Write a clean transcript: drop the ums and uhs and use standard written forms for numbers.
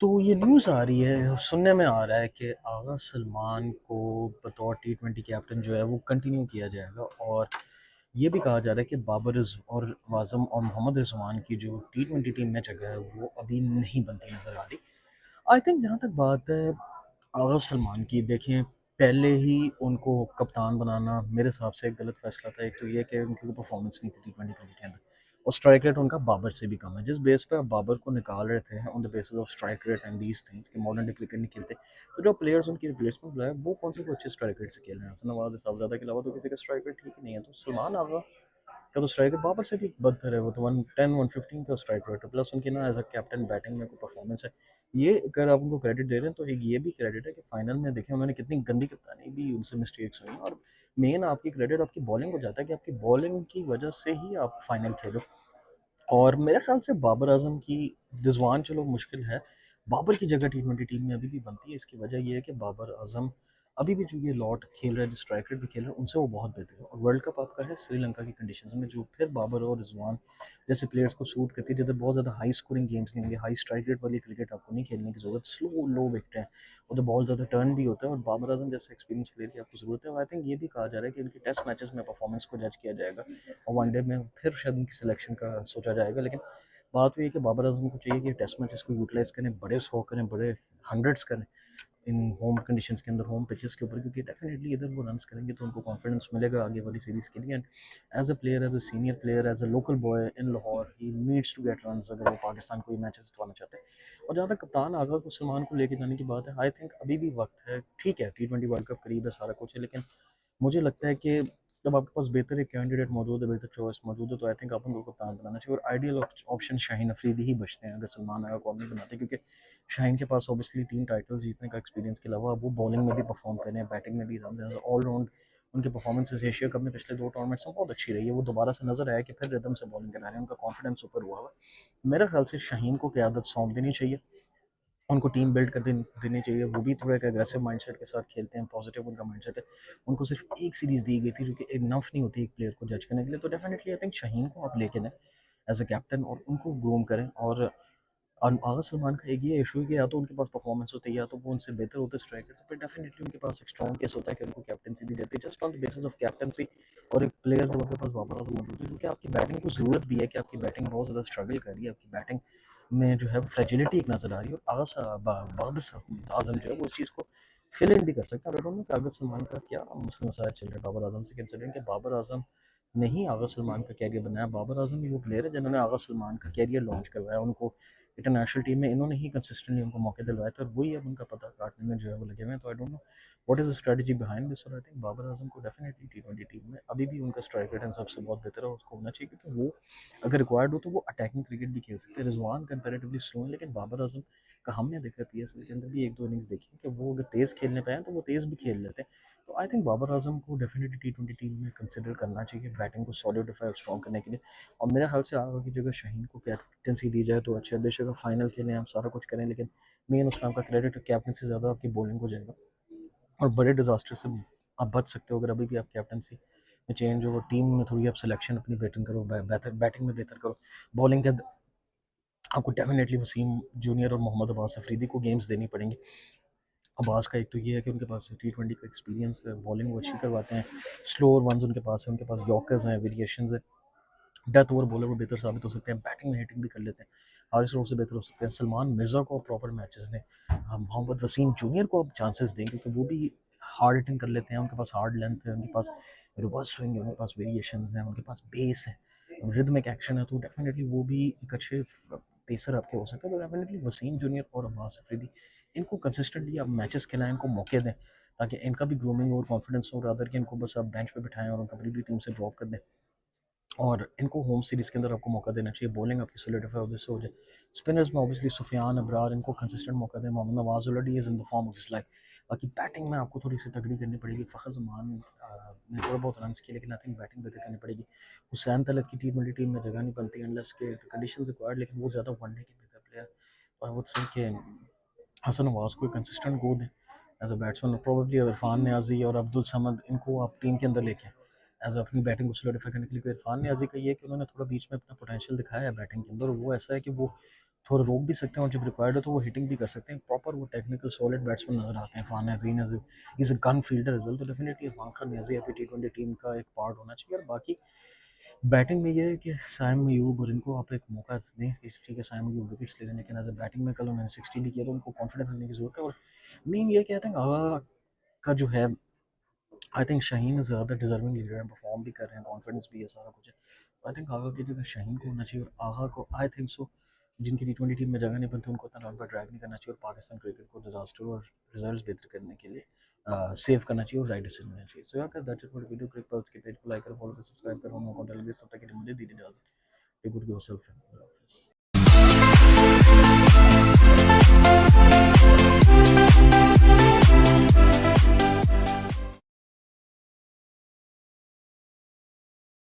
तो ये न्यूज़ आ रही है, सुनने में आ रहा है कि आगा सलमान को बतौर टी20 कैप्टन जो है वो कंटिन्यू किया जाएगा। और ये भी कहा जा रहा है कि और वाज़म और मोहम्मद रिजवान की जो टी20 टीम में जगह है वो अभी नहीं बनती नज़र आ रही। आई थिंक जहाँ तक बात है आगा सलमान की, देखें, पहले ही उनको कप्तान बनाना मेरे हिसाब से एक गलत फैसला था। एक तो ये कि उनकी कोई परफॉर्मेंस नहीं थी टी20 क्रिकेट के अंदर, और स्ट्राइक रेट उनका बाबर से भी कम है। जिस बेस पे आप बाबर को निकाल रहे थे on the basis of strike rate and these things कि मॉडर्न डे क्रिकेट नहीं खेलते, तो जो प्लेयर्स उनकी रिप्लेसमेंट बुलाए वो कौन से को अच्छे स्ट्राइक रेट से खेल रहे हैं। हसन नवाज साहबजादा के अलावा तो किसी का स्ट्राइक रेट ठीक ही नहीं है। तो सलमान आगा का तो स्ट्राइक रेट बाबर से भी बदतर है। वो तो 110 115 का स्ट्राइक रेट है, प्लस उनकी ना एज अ कैप्टन बैटिंग में कोई परफॉर्मेंस है। ये अगर आप उनको क्रेडिट दे रहे हैं तो एक ये भी क्रेडिट है कि फाइनल में देखें उन्होंने कितनी गंदी कप्तानी भी उनसे मिस्टेक्स हुई। और मेन आपकी क्रेडिट आपकी बॉलिंग को जाता है कि आपकी बॉलिंग की वजह से ही आप फाइनल खेलो। और मेरे ख्याल से बाबर आजम की, रिजवान चलो मुश्किल है, बाबर की जगह टी20 टीम में अभी भी बनती है। इसकी वजह यह है कि बाबर आजम अभी भी जो ये लॉट खेल रहा है, जो स्ट्राइक रेट भी खेल रहा है, उनसे वो बहुत बेहतर है। और वर्ल्ड कप आपका है श्रीलंका की कंडीशंस में, जो फिर बाबर और रिजवान जैसे प्लेयर्स को सूट करती है, जिधर बहुत ज़्यादा हाई स्कोरिंग गेम्स नहीं होंगे, हाई स्ट्राइक रेट वाली क्रिकेट आपको नहीं खेलने की ज़रूरत, स्लो लो विकेट है, उधर बहुत ज़्यादा टर्न भी होता है, और बाबर आजम जैसे एक्सपीरियंस प्लेयर की आपको ज़रूरत है। और आई थिंक ये भी कहा जा रहा है कि इनकी टेस्ट मैचेस में परफॉर्मेंस को जज किया जाएगा, और वनडे में फिर शायद उनकी सिलेक्शन का सोचा जाएगा। लेकिन बात हुई है कि बाबर आजम को चाहिए कि टेस्ट मैचेस को यूटिलाइज करें, बड़े 100 करें, बड़े हंड्रेड्स करें इन होम कंडीशंस के अंदर, होम पिचेस के ऊपर, क्योंकि डेफिनेटली इधर वो रन्स करेंगे तो उनको कॉन्फिडेंस मिलेगा आगे वाली सीरीज़ के लिए। And as a player, as a senior player, as a local boy in Lahore, he needs to get runs अगर वो पाकिस्तान को ये मैचेस जितवाना चाहते हैं। और जहाँ तक कप्तान आगा को सलमान को लेके जाने की बात है, आई थिंक अभी भी वक्त है। ठीक है, टी20 वर्ल्ड कप करीब है, सारा कुछ है, लेकिन मुझे लगता है कि जब आपके पास बेहतर एक कैंडिडेट मौजूद है, बेहतर चॉइस मौजूद है, तो आई थिंक आप उनको कप्तान बनाना चाहिए। और आइडियल ऑप्शन शाहीन अफरीदी ही बचते हैं अगर सलमान आगा को नहीं बनाते, क्योंकि शाहीन के पास ऑब्वियसली 3 टाइटल जीतने का एक्सपीरियंस के अलावा वो बॉलिंग में भी परफॉर्म कर रहे हैं, बैटिंग में भी रन ऑलराउंड। उनकी परफॉर्मेंसेस एशिया कप में पिछले 2 टूर्नामेंट्स में बहुत अच्छी रही है। वो दोबारा से नजर आया कि फिर रिदम से बॉलिंग करा रहे हैं, उनका कॉन्फिडेंस ऊपर हुआ हुआ है। मेरे ख्याल से शाहीन को क़यादत सौंप देनी चाहिए, उनको टीम बिल्ड कर देनी चाहिए। वो भी थोड़ा एक एग्रेसिव माइंडसेट के साथ खेलते हैं, पॉजिटिव उनका माइंडसेट है। उनको सिर्फ एक सीरीज़ दी गई थी जो कि इनफ नहीं होती एक प्लेयर को जज करने के लिए। तो डेफिनेटली आई थिंक शाहीन को आप लेके दें एज अ कैप्टन और उनको ग्रूम करें। और आगा सलमान का एक ये इशू है कि या तो उनके पास परफॉर्मेंस होती है या तो वो उनसे बेहतर होते स्ट्राइकर, तो फिर डेफिनेटली उनके पास एक स्ट्रॉन्ग केस होता है कि उनको कैप्टनसी दी जाती है just on the basis of captaincy. और एक प्लेयर जब आपके पास बाबर आजम मौजूद है, क्योंकि आपकी बैटिंग को ज़रूरत भी है कि आपकी बैटिंग बहुत ज़्यादा स्ट्रगल कर रही है, आपकी बैटिंग में जो है फ्रेजिलिटी एक नज़र आ रही है। और बाबर आजम जो है वो उस चीज़ को फिल इन भी कर सकता है। आई डोंट नो कि आगा सलमान का क्या मसला मसाइल चल रहा है बाबर आजम से, कंसिडरिंग कि बाबर आजम ने ही आगा सलमान का कैरियर बनाया। बाबर आजम ही वो प्लेयर है जिन्होंने आगा सलमान का कैरियर लॉन्च करवाया, उनको इंटरनेशनल टीम में इन्होंने ही कंसिस्टेंटली उनको मौके दिलवाए थे, और वही अब उनका पता काटने में जो है वो लगे हुए हैं। तो I don't know what is the strategy behind this. और आई थिंक बाबर आजम को डेफिनेटली टी20 टीम में अभी भी उनका स्ट्राइक रेट सबसे बहुत बेहतर है, उसको होना चाहिए, क्योंकि वो अगर रिक्वायर्ड हो तो वो अटैकिंग क्रिकेट भी खेल सकते हैं। रिजवान कंपेरेटिवली स्लो है, लेकिन बाबर आजम का हमने देखा पीएसएल के अंदर भी एक दो इनिंग्स देखी कि वो अगर तेज़ खेलने पे आए तो वो तेज़ भी खेल लेते हैं। तो आई थिंक बाबर आजम को डेफिनेटली टी20 टीम में कंसिडर करना चाहिए बैटिंग को सॉलिडिफाई और स्ट्रॉन्ग करने के लिए। और मेरे ख्याल से आगा की जगह शाहीन को कैप्टनसी दी जाए तो अच्छा है। बेशक फाइनल खेलें, हम सारा कुछ करें, लेकिन मेन उसमें आपका क्रेडिट कैप्टन से ज़्यादा आपकी बॉलिंग को जाएगा। और बड़े डिजास्टर से आप बच सकते हो अगर अभी भी आप कैप्टनसी में चेंज हो, टीम में थोड़ी आप सिलेक्शन अपनी बैटिंग करो, बेहतर बैटिंग में बेहतर करो। बॉलिंग के आपको डेफिनेटली वसीम जूनियर और मोहम्मद अब्बास अफरीदी को गेम्स देनी पड़ेंगी। अब्बास का एक तो ये है कि उनके पास टी20 का एक्सपीरियंस है, बॉलिंग वो अच्छी करवाते हैं, स्लोअर वंस उनके पास है, उनके पास यॉर्कर्स हैं, वेरिएशंस है, डेथ ओवर बॉलर वो बेहतर साबित हो सकते हैं, बैटिंग में हिटिंग भी कर लेते हैं, हारिस रऊफ से बेहतर हो सकते हैं। सलमान मिर्ज़ा को प्रॉपर मैचेस दें, मोहम्मद वसीम जूनियर को आप चांसेस दें, क्योंकि वो भी हार्ड हिटिंग कर लेते हैं, उनके पास हार्ड लेंथ है, उनके पास रिवर्स स्विंग है, उनके पास वेरिएशन है, उनके पास बेस है, रिदमिक एक्शन है। तो डेफिनेटली वो भी एक अच्छे पेसर आपके हो सकते हैं। तो डेफिनेटली वसीम जूनियर और अब्बास अफरीदी, इनको कंसिस्टेंटली आप मैचेस खिलाएं, इनको मौके दें, ताकि इनका भी ग्रूमिंग और कॉन्फिडेंस हो, रादर कि इनको बस आप बेंच पे बिठाएं और कंप्लीटली टीम से ड्रॉप कर दें। और इनको होम सीरीज़ के अंदर आपको मौका देना चाहिए, बॉलिंग आपकी सोलिडिफाई उधर से हो जाए। स्पिनर्स में ऑब्वियसली सुफियान अबरार, इनको कंसिस्टेंट मौका दें। Mohammad Nawaz already is in the form of his life. बाकी बैटिंग में आपको थोड़ी सी तगड़ी करनी पड़ेगी। फ़खर जमान ने थोड़ा बहुत रन किए, लेकिन आई थिंक बैटिंग बेहतर करनी पड़ेगी। हुसैन तलत की टी20 टीम में जगह नहीं बनती अनलेस के कंडीशन रिक्वायर्ड, लेकिन वो ज़्यादा वनडे के बेहतर प्लेयर। तो आई वुड से कि हसन नवाज को कंसिस्टेंट गो दें as a batsman. Probably Irfan Niazi और अब्दुल समद, इनको आप टीम के अंदर लेके एज अपनी बैटिंग को सोलिडिफाई करने के लिए। इरफान न्याजी का ये है कि उन्होंने थोड़ा बीच में अपना पोटेंशियल दिखाया है बैटिंग के अंदर, वो ऐसा है कि वो थोड़ा रोक भी सकते हैं और जब रिक्वायर्ड हो तो वो हिटिंग भी कर सकते हैं। प्रॉपर वो टेक्निकल सॉलिड बैट्समैन नजर आते हैं। फान अजीन is a gun fielder as well, तो डेफिनेटली इरफान खान न्याजी आपकी टी20 टीम का एक पार्ट होना चाहिए। और बाकी बैटिंग में ये है कि साइम अयूब और इनको आप एक मौका दें कि ठीक है साइम अयूब विकेट्स ले लें, लेकिन एज अ बैटिंग में कल उन्होंने 60 भी किया तो उनको कॉन्फिडेंस देने की जरूरत है। और मेन ये कहते हैं आगा का जो है, आई थिंक शाहीन ज़्यादा डिजर्विंग लीडर है, परफॉर्म भी कर रहे हैं, कॉन्फिडेंस भी है, सारा कुछ है। आई थिंक आगा की जगह शाहीन को होना चाहिए और आगा को आई थिंक सो जिनकी टी20 टीम में जगह नहीं बनती उनको इतना रन पर ड्रैग नहीं करना चाहिए और पाकिस्तान क्रिकेट को डिजास्टर और रिजल्ट्स बेहतर करने के लिए सेव करना चाहिए और राइट डिसीजन लेना चाहिए। सो यार that's it for video. Click पर उसके पेज को लाइक करो, फॉलो करो, सब्सक्राइब करो, हम लोगों को टेलीविजन सब तक मुझे दी इजाजत। Take good yourself.